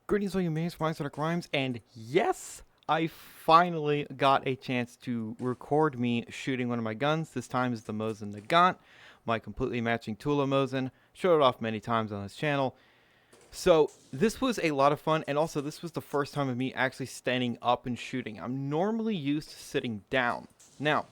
Greetings, all you mains, minds, and crimes, and yes, I finally got a chance to record me shooting one of my guns. This time is the Mosin Nagant, my completely matching Tula Mosin. Showed it off many times on this channel. So this was a lot of fun, and also this was the first time of me actually standing up and shooting. I'm normally used to sitting down. Now,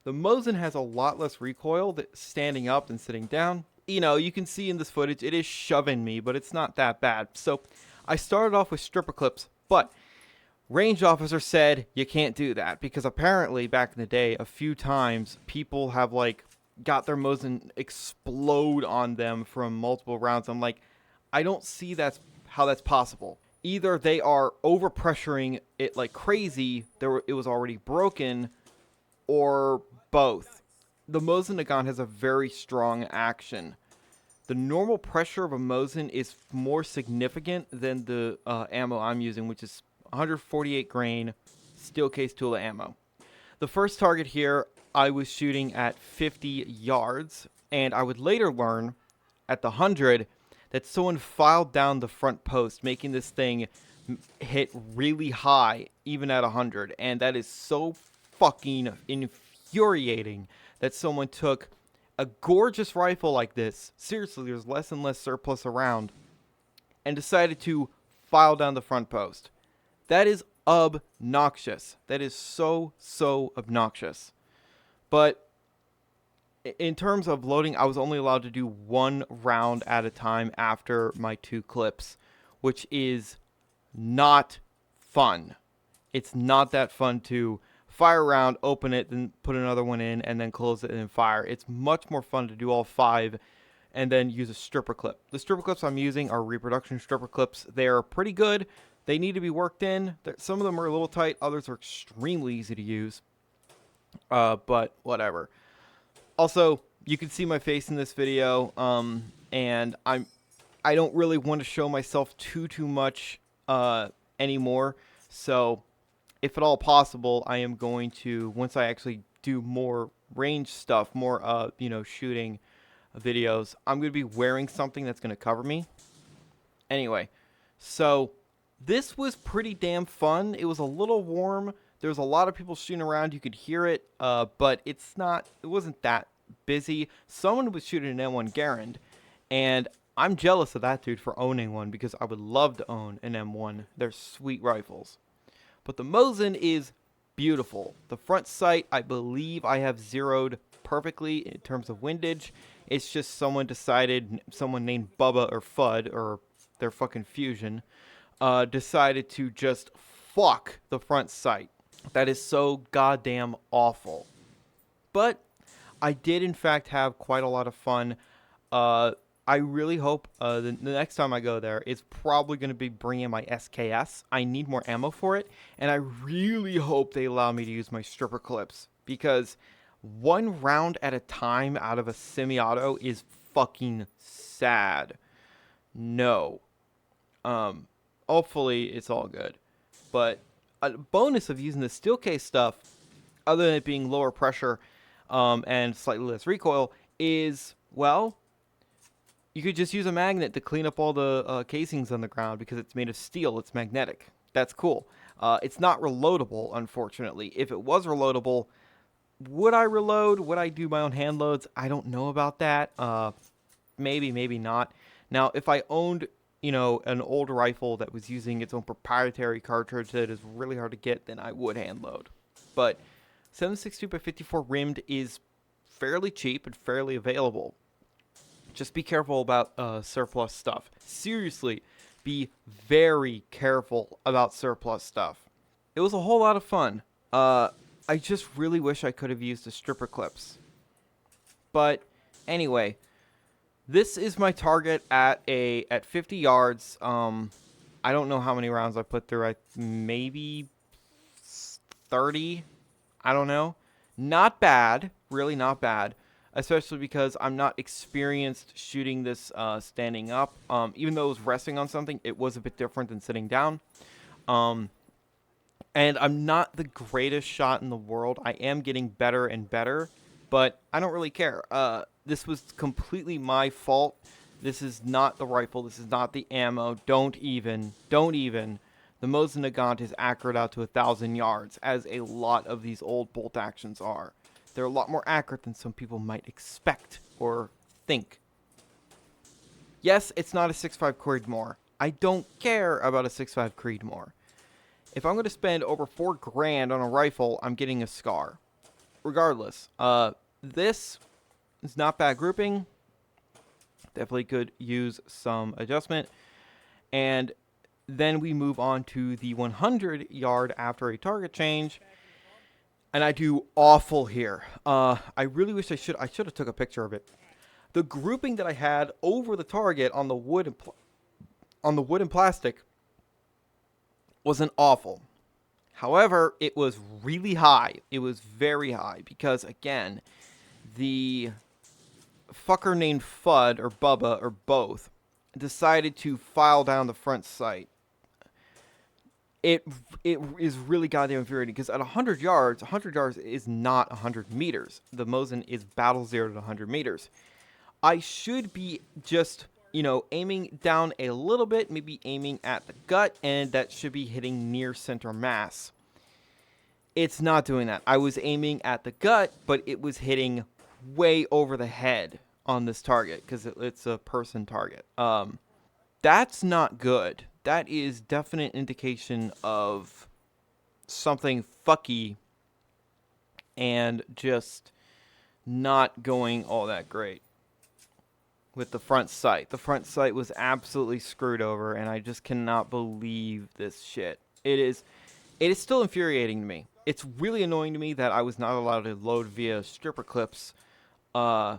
the Mosin has a lot less recoil than standing up than sitting down. You know, you can see in this footage, it is shoving me, but it's not that bad. So I started off with stripper clips, but range officer said you can't do that because apparently back in the day, a few times people have like got their Mosin explode on them from multiple rounds. I'm like, I don't see that's how that's possible. Either they are overpressuring it like crazy, it was already broken, or both. The Mosin Nagant has a very strong action. The normal pressure of a Mosin is more significant than the ammo I'm using, which is 148 grain steel case Tula ammo. The first target here, I was shooting at 50 yards, and I would later learn at the 100 that someone filed down the front post, making this thing hit really high, even at 100. And that is so fucking infuriating that someone took a gorgeous rifle like this, seriously, there's less and less surplus around, and decided to file down the front post. That is obnoxious. That is so obnoxious. But in terms of loading, I was only allowed to do one round at a time after my 2 clips, which is not fun. It's not that fun to fire a round, open it, then put another one in, and then close it and then fire. It's much more fun to do all 5 and then use a stripper clip. The stripper clips I'm using are reproduction stripper clips. They are pretty good. They need to be worked in. Some of them are a little tight. Others are extremely easy to use. But whatever. Also, you can see my face in this video, and I don't really want to show myself too much anymore. So, if at all possible, I am going to, once I actually do more range stuff, more shooting videos, I'm going to be wearing something that's going to cover me. Anyway, so this was pretty damn fun. It was a little warm. There was a lot of people shooting around. You could hear it, but it wasn't that busy. Someone was shooting an M1 Garand, and I'm jealous of that dude for owning one because I would love to own an M1. They're sweet rifles. But the Mosin is beautiful. The front sight, I believe I have zeroed perfectly in terms of windage. It's just someone named Bubba or Fudd, or their fucking fusion, decided to just fuck the front sight. That is so goddamn awful. But I did, in fact, have quite a lot of fun. I really hope the next time I go there, it's probably going to be bringing my SKS. I need more ammo for it, and I really hope they allow me to use my stripper clips, because one round at a time out of a semi-auto is fucking sad. No. Hopefully it's all good. But a bonus of using the steel case stuff, other than it being lower pressure and slightly less recoil, is, well, you could just use a magnet to clean up all the casings on the ground because it's made of steel. It's magnetic. That's cool. It's not reloadable, unfortunately. If it was reloadable, would I reload? Would I do my own hand loads? I don't know about that. Maybe, maybe not. Now, if I owned, an old rifle that was using its own proprietary cartridge that is really hard to get, then I would hand load. But 7.62x54 rimmed is fairly cheap and fairly available. Just be careful about surplus stuff. Seriously, be very careful about surplus stuff. It was a whole lot of fun. I just really wish I could have used the stripper clips. But anyway, this is my target at 50 yards. I don't know how many rounds I put through. Maybe 30. I don't know. Not bad. Really not bad. Especially because I'm not experienced shooting this standing up. Even though it was resting on something, it was a bit different than sitting down. And I'm not the greatest shot in the world. I am getting better and better, but I don't really care. This was completely my fault This is not the rifle. This is not the ammo. Don't even. Don't even. The Mosin Nagant is accurate out to 1,000 yards, as a lot of these old bolt actions are. They're a lot more accurate than some people might expect or think. Yes, it's not a 6.5 Creedmoor. I don't care about a 6.5 Creedmoor. If I'm going to spend over $4 grand on a rifle, I'm getting a Scar. Regardless, this is not bad grouping. Definitely could use some adjustment. And then we move on to the 100 yard after a target change. And I do awful here. I really wish I should have took a picture of it. The grouping that I had over the target on the wood and plastic wasn't awful. However, it was really high. It was very high because, again, the fucker named Fudd or Bubba or both decided to file down the front sight. It is really goddamn infuriating because at 100 yards is not 100 meters. The Mosin is battle 0 to 100 meters. I should be just, aiming down a little bit, maybe aiming at the gut, and that should be hitting near center mass. It's not doing that. I was aiming at the gut, but it was hitting way over the head on this target because it's a person target. That's not good. That is definite indication of something fucky and just not going all that great with the front sight. The front sight was absolutely screwed over, and I just cannot believe this shit. It is still infuriating to me. It's really annoying to me that I was not allowed to load via stripper clips, because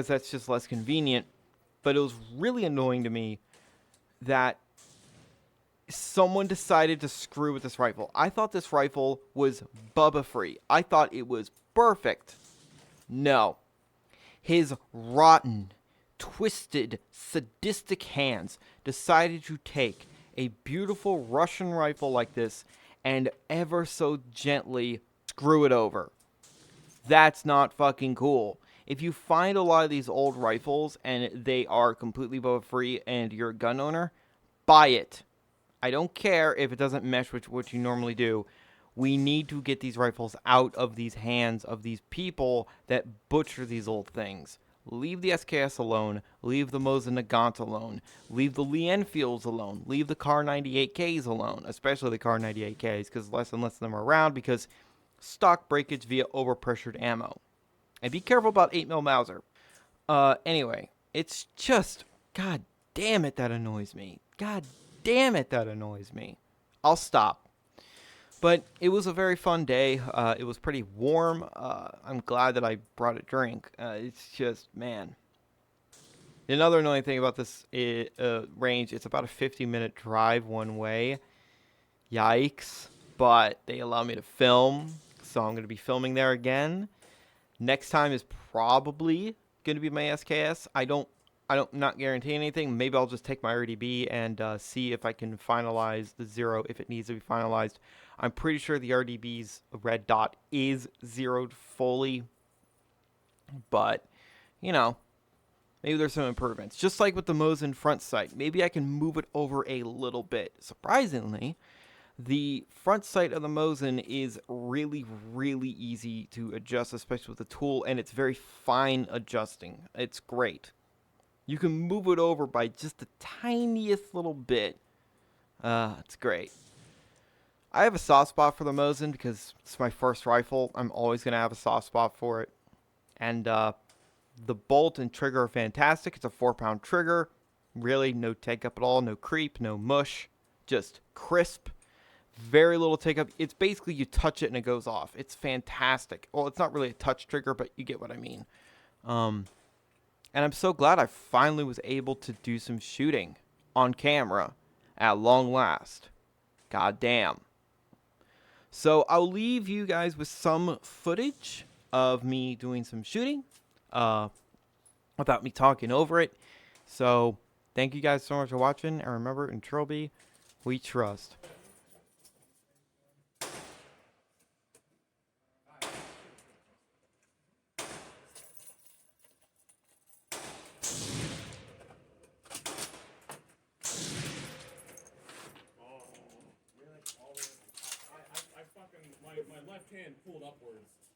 that's just less convenient. But it was really annoying to me that someone decided to screw with this rifle. I thought this rifle was Bubba free. I thought it was perfect. No. His rotten, twisted, sadistic hands decided to take a beautiful Russian rifle like this and ever so gently screw it over. That's not fucking cool. If you find a lot of these old rifles and they are completely Bubba free and you're a gun owner, buy it. I don't care if it doesn't mesh with what you normally do. We need to get these rifles out of these hands of these people that butcher these old things. Leave the SKS alone. Leave the Mosin Nagant alone. Leave the Lee Enfields alone. Leave the Kar 98Ks alone, especially the Kar 98Ks, because less and less of them are around because stock breakage via overpressured ammo. And be careful about 8mm Mauser. Anyway, it's just, god damn it, that annoys me. God damn it, that annoys me. I'll stop. But it was a very fun day. It was pretty warm. I'm glad that I brought a drink. It's just, man. Another annoying thing about this range, it's about a 50-minute drive one way. Yikes. But they allow me to film, so I'm going to be filming there again. Next time is probably going to be my SKS. I don't not guarantee anything. Maybe I'll just take my RDB and see if I can finalize the 0 if it needs to be finalized. I'm pretty sure the RDB's red dot is zeroed fully. But, maybe there's some improvements. Just like with the Mosin front sight. Maybe I can move it over a little bit. Surprisingly, the front sight of the Mosin is really, really easy to adjust, especially with the tool, and it's very fine adjusting. It's great. You can move it over by just the tiniest little bit. It's great. I have a soft spot for the Mosin because it's my first rifle. I'm always going to have a soft spot for it. And the bolt and trigger are fantastic. It's a 4-pound trigger. Really, no take up at all. No creep, no mush. Just crisp. Very little take up. It's basically you touch it and it goes off. It's fantastic. Well, it's not really a touch trigger, but you get what I mean. And I'm so glad I finally was able to do some shooting on camera at long last. God damn. So I'll leave you guys with some footage of me doing some shooting without me talking over it. So thank you guys so much for watching. And remember, in Trilby, we trust. left hand pulled upwards